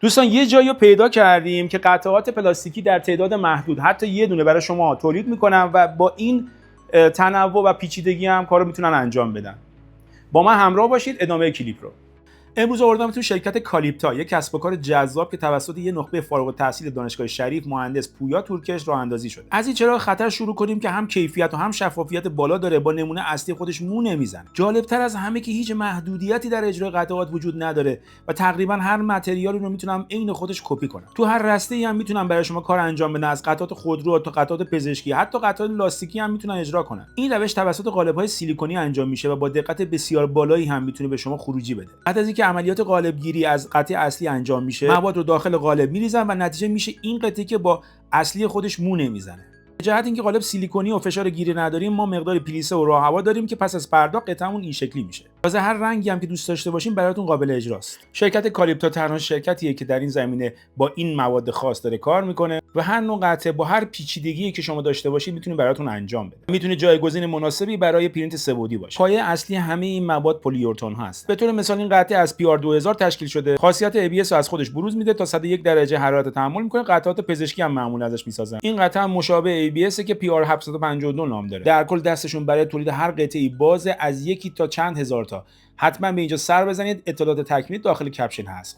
دوستان یه جایی رو پیدا کردیم که قطعات پلاستیکی در تعداد محدود حتی یه دونه برای شما تولید میکنن و با این تنوع و پیچیدگی هم کارو میتونن انجام بدن. با من همراه باشید ادامه کلیپ رو. امروز آوردم تو شرکت کالیپتا، یک کسب و کار جذاب که توسط یه نخبه فارغ التحصیل دانشگاه شریف مهندس پویا تورکش راه اندازی شده. از این چراغ خطر شروع کنیم که هم کیفیت و هم شفافیت بالا داره، با نمونه اصلی خودش مو نمیزنه. جالبتر از همه که هیچ محدودیتی در اجرای قطعات وجود نداره و تقریبا هر متریالی رو میتونم عین خودش کپی کنم. تو هر رسته‌ای هم میتونم برای شما کار انجام بدن، از قطعات خودرو تا قطعات پزشکی، حتی قطعات لاستیکی هم میتونن اجرا کنن. این روش توسط قالب‌های سیلیکونی انجام میشه و با دقت بسیار بالایی هم میتونه به شما خروجی بده. بعد از اینکه عملیات قالب گیری از قطعه اصلی انجام میشه، مواد رو داخل قالب میریزن و نتیجه میشه این قطعه که با اصلی خودش مو نمیزنه. به جهت اینکه قالب سیلیکونی و فشار گیری نداریم، ما مقدار پلیسه و راه هوا داریم که پس از پرداخت قطعمون این شکلی میشه. تازه هر رنگی هم که دوست داشته باشین براتون قابل اجراست. شرکت کالیپتا تنها شرکتیه که در این زمینه با این مواد خاص داره کار میکنه و هر نوع قطعه با هر پیچیدگی که شما داشته باشید میتونه براتون انجام بده. میتونه جایگزین مناسبی برای پرینت سه‌بعدی باشه. پایه اصلی همه این مواد پلیورتون هست. به طور مثال این قطعه از PR 2000 تشکیل شده. خاصیت ABS رو از خودش بروز میده، تا 101 درجه حرارت تحمل میکنه. قطعات پزشکی هم معمولا ازش میسازن. این قطعه مشابه ABS که PR 752 نام داره. در کل دستشون برای تولید هر قطعه‌ای باز از یکی تا چند هزار تا. حتما به اینجا سر بزنید، اطلاعات تکمیلی داخل کپشن هست.